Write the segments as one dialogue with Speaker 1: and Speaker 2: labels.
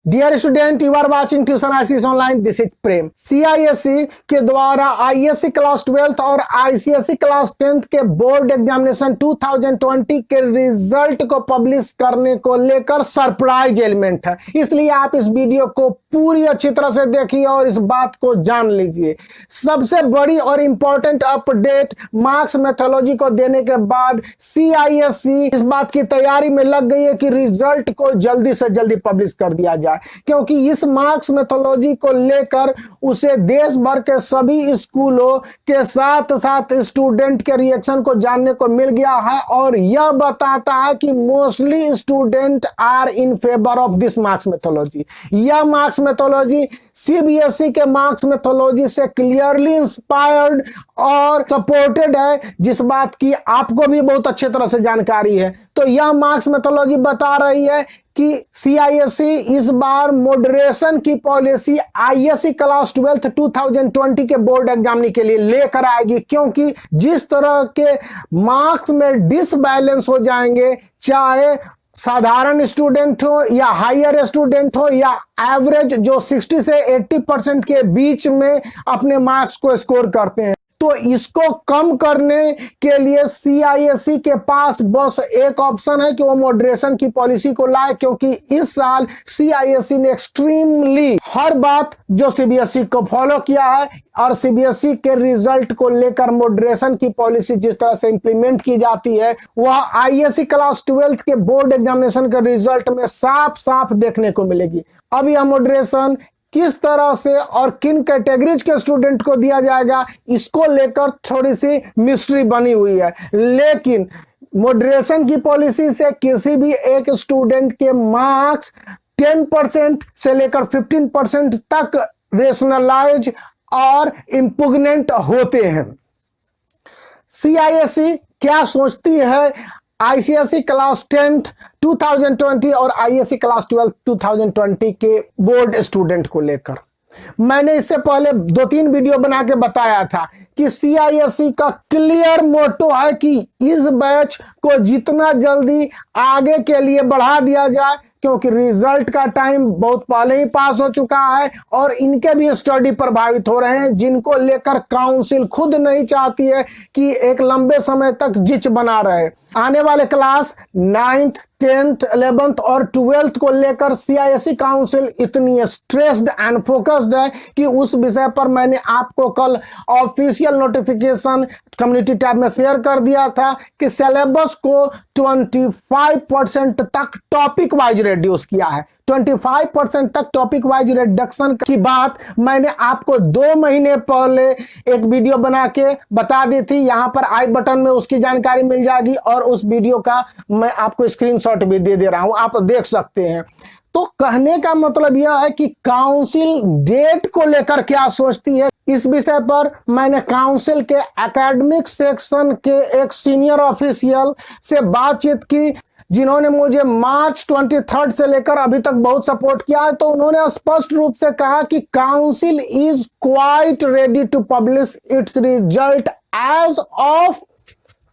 Speaker 1: Dear student, you are watching tuition ICS online. This is Prem. CISC के द्वारा ISC class 12 और ICSC class 10 के board examination 2020 के result को पब्लिश करने को लेकर सरप्राइज एलिमेंट है, इसलिए आप इस वीडियो को पूरी अच्छी तरह से देखिए और इस बात को जान लीजिए। सबसे बड़ी और इंपॉर्टेंट अपडेट, मार्क्स मेथोलॉजी को देने के बाद सीआईएससी इस बात की तैयारी में लग गई है कि रिजल्ट को जल्दी से जल्दी पब्लिश कर दिया जाए, क्योंकि इस मार्क्स मेथोलॉजी को लेकर उसे देश भर के सभी स्कूलों के साथ साथ स्टूडेंट के रिएक्शन को जानने को मिल गया है और यह बताता है कि mostly student are in favour of this marks methodology. यह मार्क्स मेथोलॉजी सीबीएसई के मार्क्स मेथोलॉजी से क्लियरली इंस्पायर्ड और सपोर्टेड है, जिस बात की आपको भी बहुत अच्छी तरह से जानकारी है। तो यह मार्क्स मेथोलॉजी बता रही है कि सीआईएससी इस बार मॉडरेशन की पॉलिसी आईएससी क्लास 12 2020 के बोर्ड एग्जाम के लिए लेकर आएगी, क्योंकि जिस तरह के मार्क्स में डिसबैलेंस हो जाएंगे, चाहे साधारण स्टूडेंट हो या हायर स्टूडेंट हो या एवरेज जो 60 से 80% के बीच में अपने मार्क्स को स्कोर करते हैं, तो इसको कम करने के लिए सीआईएससी के पास बस एक ऑप्शन है कि वो मॉडरेशन की पॉलिसी को लाए, क्योंकि इस साल सीआईएससी ने एक्सट्रीमली हर बात जो सीबीएसई को फॉलो किया है और सीबीएसई के रिजल्ट को लेकर मॉडरेशन की पॉलिसी जिस तरह से इंप्लीमेंट की जाती है, वह आईएससी क्लास 12 के बोर्ड एग्जामिनेशन के रिजल्ट में साफ साफ देखने को मिलेगी। अब यह मॉडरेशन किस तरह से और किन कैटेगरीज के स्टूडेंट को दिया जाएगा, इसको लेकर थोड़ी सी मिस्ट्री बनी हुई है। लेकिन मॉडरेशन की पॉलिसी से किसी भी एक स्टूडेंट के मार्क्स 10% से लेकर 15% तक रेशनलाइज और इंपुग्नेंट होते हैं। सीआईएससी क्या सोचती है आईसीएसई क्लास 10 2020 और आईएससी क्लास 12 2020 के बोर्ड स्टूडेंट को लेकर? मैंने इससे पहले 2-3 वीडियो बना के बताया था कि सीआईएससी का क्लियर मोटो है कि इस बैच को जितना जल्दी आगे के लिए बढ़ा दिया जाए, क्योंकि रिजल्ट का टाइम बहुत पहले ही पास हो चुका है और इनके भी स्टडी प्रभावित हो रहे हैं, जिनको लेकर काउंसिल खुद नहीं चाहती है कि एक लंबे समय तक जिच बना रहे। आने वाले क्लास 9th 10th 11th और 12th को लेकर सीआईएससी काउंसिल इतनी स्ट्रेस्ड एंड फोकस्ड है कि उस विषय पर मैंने आपको कल ऑफिशियल नोटिफिकेशन कम्युनिटी टैब में शेयर कर दिया था कि सिलेबस को 25% तक टॉपिक वाइज रिड्यूस किया है। 25% तक टॉपिक वाइज रिडक्शन की बात मैंने आपको 2 महीने पहले एक वीडियो बना के बता दी थी। यहां पर आई बटन में उसकी जानकारी मिल जाएगी और उस वीडियो का मैं आपको स्क्रीनशॉट भी दे रहा हूं, आप देख सकते हैं। तो कहने का मतलब यह है कि काउंसिल डेट को लेकर क्या सोचती है, इस विषय पर मैंने काउंसिल के एकेडमिक सेक्शन के एक सीनियर ऑफिशियल से बातचीत की, जिन्होंने मुझे मार्च 23 से लेकर अभी तक बहुत सपोर्ट किया है। तो उन्होंने स्पष्ट रूप से कहा कि council is quite ready to publish its result as of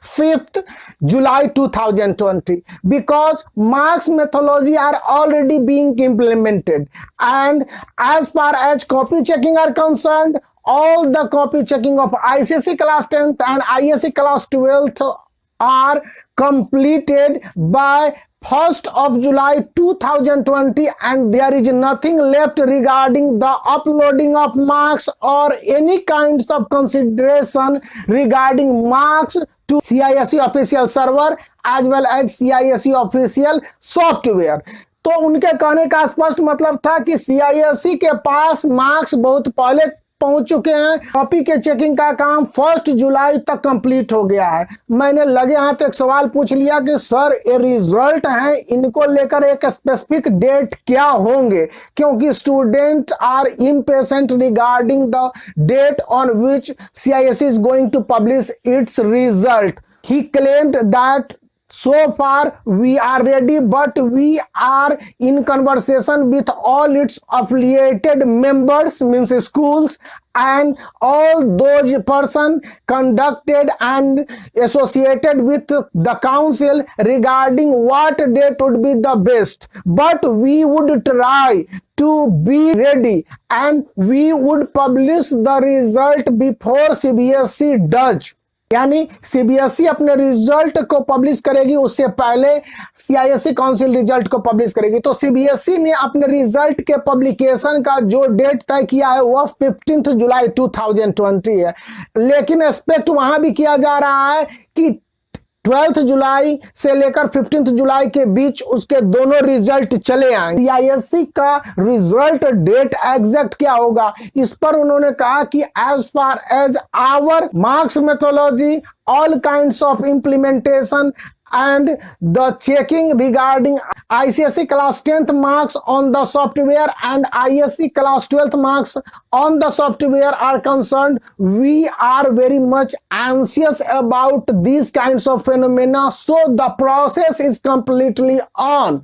Speaker 1: 5th July 2020 because marks methodology are already being implemented, and as far as copy checking are concerned, all the copy checking of ICSE class 10th and ISC class 12th are completed by 1st of July 2020, and there is nothing left regarding the uploading of marks or any kinds of consideration regarding marks to CISE official server as well as CISE official software। तो उनके कहने का स्पष्ट मतलब था कि CISC के pass marks बहुत पहले पहुंच चुके हैं, कॉपी के चेकिंग का काम 1 जुलाई तक कंप्लीट हो गया है। मैंने लगे हाथ एक सवाल पूछ लिया कि सर ये रिजल्ट है, इनको लेकर एक स्पेसिफिक डेट क्या होंगे, क्योंकि student are impatient regarding the date on which CISC is going to publish its result. He claimed that so far we are ready, but we are in conversation with all its affiliated members, means schools, and all those person conducted and associated with the council regarding what date would be the best, but we would try to be ready and we would publish the result before CBSE does. यानी CBSE अपने result को publish करेगी उससे पहले CISCE council result को publish करेगी। तो CBSE ने अपने रिजल्ट के पब्लिकेशन का जो डेट तय किया है वह 15 जुलाई 2020 है, लेकिन एक्सपेक्ट वहां भी किया जा रहा है कि 12 जुलाई से लेकर 15 जुलाई के बीच उसके दोनों रिजल्ट चले आए। सीआईएसई का रिजल्ट डेट एग्जैक्ट क्या होगा, इस पर उन्होंने कहा कि as far as our marks methodology, all kinds of implementation and the checking regarding ICSE class 10th marks on the software and ISC class 12th marks on the software are concerned, we are very much anxious about these kinds of phenomena, so the process is completely on.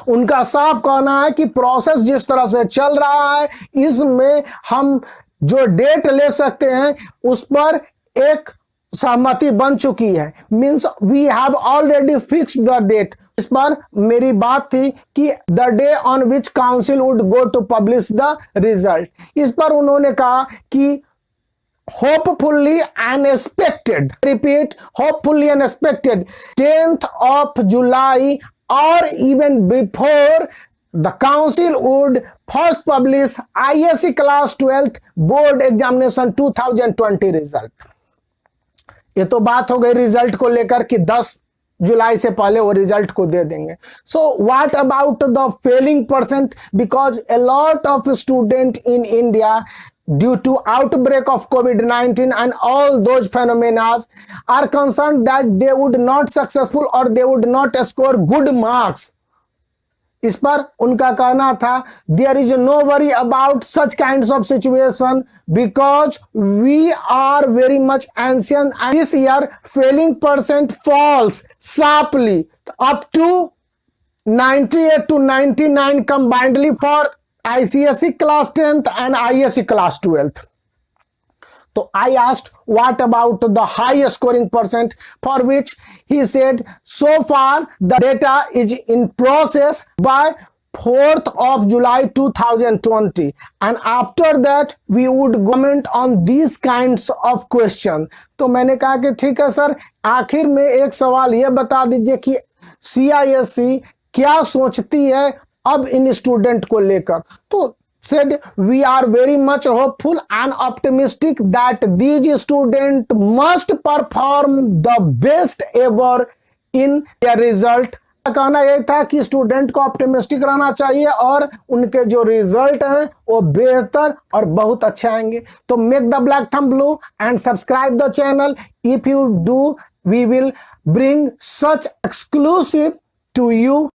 Speaker 1: उनका साफ कहना है कि process जिस तरह से चल रहा है इसमें हम जो डेट ले सकते हैं उस पर एक सहमति बन चुकी है, means we have already fixed the date. इस पर मेरी बात थी कि the day on which council would go to publish the result. इस पर उन्होंने कहा कि hopefully and expected, repeat, hopefully and expected 10th of July or even before the council would first publish ISC class 12th board examination 2020 result। ये तो बात हो गई रिजल्ट को लेकर कि 10 जुलाई से पहले वो रिजल्ट को दे देंगे। So what about the failing percent, because a lot of student in India due to outbreak of COVID-19 and all those phenomena are concerned that they would not successful or they would not score good marks। इस पर उनका कहना था there is no worry about such kinds of situation because we are very much ancient and this year failing percent falls sharply up to 98 to 99 combinedly for ICSE class 10th and ISC class 12th। So I asked what about the high scoring percent, for which he said so far the data is in process by 4th of July 2020 and after that we would comment on these kinds of question। तो मैंने कहा कि ठीक है sir, आखिर में एक सवाल ये बता दीजिए कि CISE क्या सोचती है अब इन स्टूडेंट को लेकर। तो said we are very much hopeful and optimistic that these students must perform the best ever in their result। कहना यह था कि स्टूडेंट को ऑप्टिमिस्टिक रहना चाहिए और उनके जो रिजल्ट हैं वो बेहतर और बहुत अच्छे आएंगे। तो make the black thumb blue and subscribe the channel. If you do we will bring such exclusive to you।